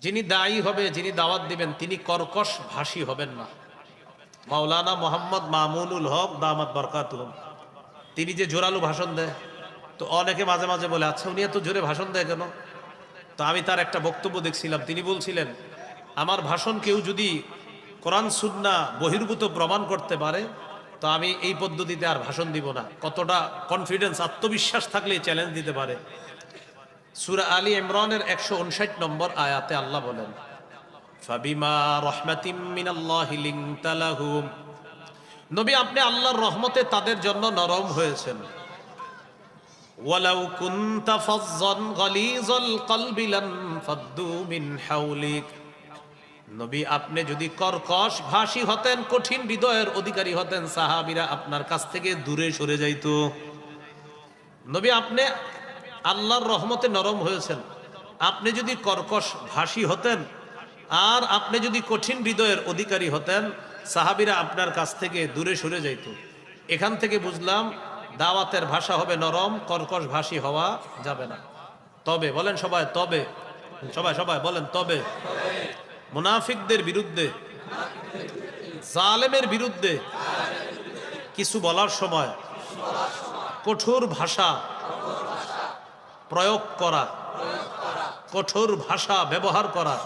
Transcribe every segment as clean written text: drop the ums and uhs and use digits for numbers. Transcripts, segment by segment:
যিনি দায়ী হবে, যিনি দাওয়াত দিবেন, তিনি কর্কশ ভাষী হবেন না। মাওলানা মোহাম্মদ মামুনুল হক দামাত বরকাতুহুম, তিনি যে জোরালো ভাষণ দেয়, তো অনেকে মাঝে মাঝে বলে, আচ্ছা উনি এত জোরে ভাষণ দেয় কেন? তো আমি তার একটা বক্তব্য দেখছিলাম, তিনি বলছিলেন, আমার ভাষণ কেউ যদি কোরআন সুন্নাহ বহির্ভূত প্রমাণ করতে পারে, তো আমি এই পদ্ধতিতে আর ভাষণ দিব না। কতটা কনফিডেন্স, আত্মবিশ্বাস থাকলে চ্যালেঞ্জ দিতে পারে। সূরা আলী ইমরানের 159 নম্বর আয়াতে আল্লাহ বলেন, ফাবিমা রাহমাতিম মিনাল্লাহি লিনতা লাহুম, নবী আপনি আল্লাহর রহমতে তাদের জন্য নরম হয়েছেন। ওয়ালাউ কুনতা ফাজ্জান গালিজাল কলবি লানফাদ্দু মিন হাওলিক, নবী আপনি যদি কর্কশ ভাষী হতেন, কঠিন হৃদয়ের অধিকারী হতেন, সাহাবীরা আপনার কাছ থেকে দূরে সরে যাইত। নবী আপনি আল্লাহর রহমতে নরম হয়েছেন, আপনি যদি কর্কশ ভাষী হতেন আর আপনি যদি কঠিন হৃদয়ের অধিকারী হতেন, সাহাবীরা আপনার কাছ থেকে দূরে সরে যাইত। এখান থেকে বুঝলাম দাওয়াতের ভাষা হবে নরম, কর্কশ ভাষী হওয়া যাবে না। তবে বলেন সবাই, তবে সবাই সবাই বলেন, তবে মুনাফিকদের বিরুদ্ধে, জালেমের বিরুদ্ধে কিছু বলার সময় কঠোর ভাষা প্রয়োগ করা, কঠোর ভাষা ব্যবহার করা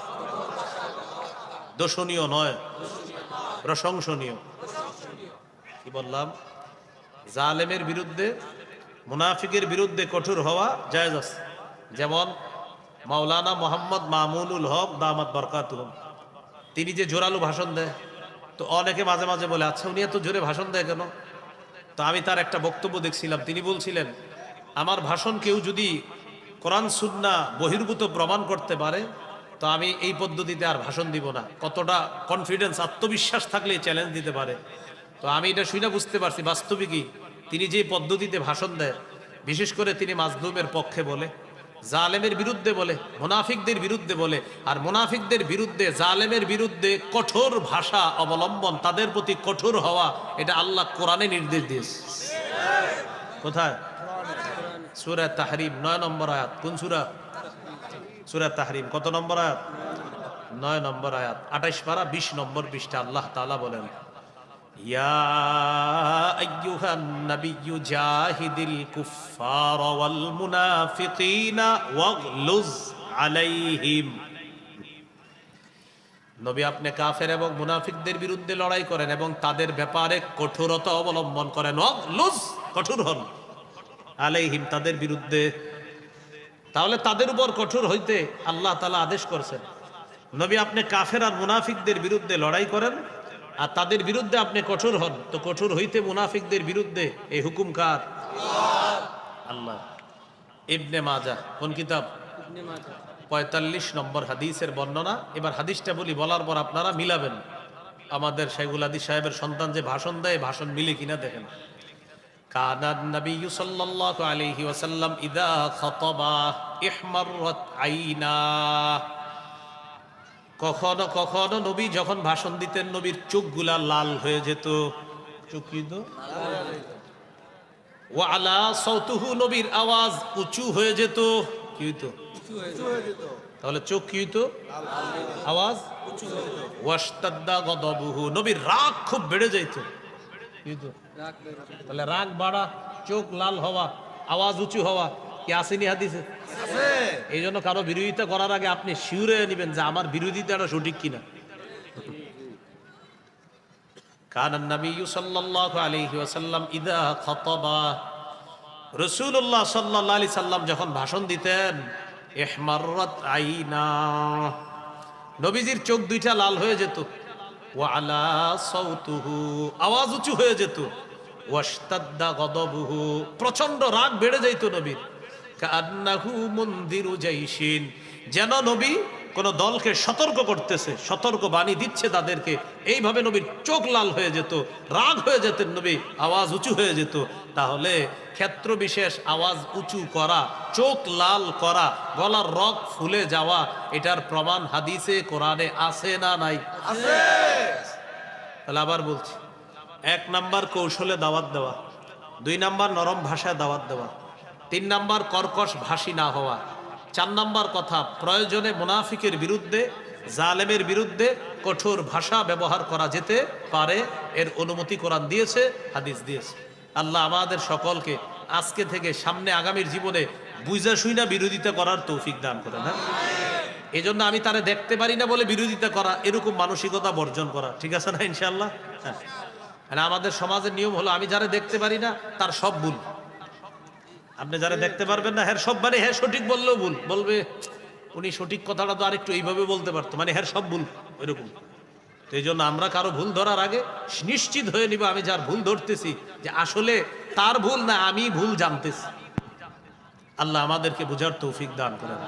দোষণীয় নয়, প্রশংসনীয়। কি বললাম? জালেমের বিরুদ্ধে, মুনাফিকের বিরুদ্ধে কঠোর হওয়া জায়েজ আছে। যেমন মাওলানা মোহাম্মদ মামুনুল হক দামাত বরকাতুহুম, তিনি যে জোরালো ভাষণ দেয়, তো অনেকে মাঝে মাঝে বলে, আচ্ছা উনি এত জোরে ভাষণ দেয় কেন? তো আমি তার একটা বক্তব্য দেখছিলাম, তিনি বলছিলেন, আমার ভাষণ কেউ যদি কোরআন সুন্নাহ বহির্ভূত প্রমাণ করতে পারে, তো আমি এই পদ্ধতিতে আর ভাষণ দিব না। কতটা কনফিডেন্স, আত্মবিশ্বাস থাকলে চ্যালেঞ্জ দিতে পারে। তো আমি এটা শুনে বুঝতে পারছি বাস্তবিকই তিনি যে পদ্ধতিতে ভাষণ দেয়, বিশেষ করে তিনি মাজলুমের পক্ষে বলে, জালেমের বিরুদ্ধে বলে, মুনাফিকদের বিরুদ্ধে বলে। আর মুনাফিকদের বিরুদ্ধে, জালেমের বিরুদ্ধে কঠোর ভাষা অবলম্বন, তাদের প্রতি কঠোর হওয়া, এটা আল্লাহ কোরআনে নির্দেশ দিয়েছে। কোথায়? সূরা তাহরিম 9 নম্বর আয়াত। কোন সূরা? সূরা তাহরিম কত নম্বর আয়াত? 9 নম্বর আয়াত, 28 পারা 20 নম্বর পৃষ্ঠা। আল্লাহ তাআলা বলেন, ইয়া আইয়ুহান নাবিয়্যু জাহিদিল কুফফার ওয়াল মুনাফিকিনা ওয়াগলুজ আলাইহিম, নবী আপনি কাফের এবং মুনাফিকদের বিরুদ্ধে লড়াই করেন এবং তাদের ব্যাপারে কঠোরতা অবলম্বন করেন। ওয়াগলুজ, কঠোর হন, আলাইহিম, তাদের বিরুদ্ধে। তাহলে তাদের উপর কঠোর হইতে আল্লাহ তাআলা আদেশ করছেন। নবী আপনি কাফের আর মুনাফিকদের বিরুদ্ধে লড়াই করেন আর তাদের বিরুদ্ধে আপনি কঠোর হন। তো কঠোর হইতে মুনাফিকদের বিরুদ্ধে এই হুকুম কার? আল্লাহ। ইবনে মাজাহ, কোন কিতাব? 45 নম্বর হাদিসের বর্ণনা। এবার হাদিসটা বলি, বলার পর আপনারা মিলাবেন। আমাদের শাইখুল হাদিস সাহেবের সন্তান যে ভাষণ দেয়, ভাষণ মিলে কিনা দেখেন। কানান নবিয়্যু সাল্লাল্লাহু আলাইহি ওয়াসাল্লাম ইযা খাতাবা ইহমাররাত আইনা, কখনো কখনো নবী যখন ভাষণ দিতেন, নবীর চোখগুলা লাল হয়ে যেত। চোখ কি তো? ওয়া আলা সাউতুহু, নবীর আওয়াজ উঁচু হয়ে যেত। কি হইতো? তাহলে চোখ কি হইতো? আওয়াজ উঁচু হয়ে যেত। ওয়াশতাদ্দা গদাবুহু, নবীর রাগ খুব বেড়ে যাইত। কি হইতো? তাহলে রাগ বাড়া, চোখ লাল হওয়া, আওয়াজ উঁচু হওয়া, কি আসেনি হাদিসে? এই জন্য কারো বিরোধিতা করার আগে আপনি শিউরে নেবেন যে আমার বিরোধিতাটা সঠিক কিনা। কানান নবিয়্যু সাল্লাল্লাহু আলাইহি ওয়াসাল্লাম ইযা খাতাবা, রাসূলুল্লাহ সাল্লাল্লাহু আলাইহি সাল্লাম যখন ভাষণ দিতেন, ইহমাররাত আইনা, নবীজির চোখ দুইটা লাল হয়ে যেত। ওয়া আলা সাউতুহু, আওয়াজ উঁচু হয়ে যেত। ওয়াশতাদ্দা গদাবুহু, প্রচন্ড রাগ বেড়ে যাইত নবীর। কান্নাহু মুনদিরু জাইশিন, যেন নবী কোন দলকে সতর্ক করতেছে, সতর্ক বাণী দিচ্ছে তাদেরকে। এইভাবে নবীর চোখ লাল হয়ে যেত, রাগ হয়ে যেতেন নবী, আওয়াজ উঁচু হয়ে যেত। তাহলে ক্ষেত্র বিশেষ আওয়াজ উঁচু করা, চোখ লাল করা, গলার রগ ফুলে যাওয়া, এটার প্রমাণ হাদিসে কোরআনে আছে না নাই? আছে। তাহলে আবার বলছি, 1 নাম্বার কৌশলে দাওয়াত দেওয়া, 2 নাম্বার নরম ভাষায় দাওয়াত দেওয়া, 3 নাম্বার কর্কশ ভাষী না হওয়া, 4 নাম্বার কথা, প্রয়োজনে মুনাফিকের বিরুদ্ধে, জালেমের বিরুদ্ধে কঠোর ভাষা ব্যবহার করা যেতে পারে, এর অনুমতি কোরআন দিয়েছে, হাদিস দিয়েছে। আল্লাহ আমাদের সকলকে আজকে থেকে সামনে আগামীর জীবনে বুঝা শুইনা বিরোধিতা করার তৌফিক দান করেন। হ্যাঁ, এই জন্য আমি তারে দেখতে পারি না বলে বিরোধিতা করা, এরকম মানসিকতা বর্জন করা, ঠিক আছে না ইনশাল্লাহ? হ্যাঁ, আমাদের সমাজের নিয়ম হলো আমি যারা দেখতে পারি না তার সব ভুল। আপনি যারা দেখতে পারবেন না হ্যাঁ সব, মানে হ্যাঁ সঠিক বললেও ভুল, বলবে উনি সঠিক কথাটা তো আরেকটু এইভাবে বলতে পারতো, মানে হ্যাঁ সব ভুল ওইরকম। তো এই জন্য আমরা কারো ভুল ধরার আগে নিশ্চিত হয়ে নিব আমি যার ভুল ধরতেছি যে আসলে তার ভুল না, আমি ভুল জানতেছি। আল্লাহ আমাদেরকে বুঝার তৌফিক দান করেন।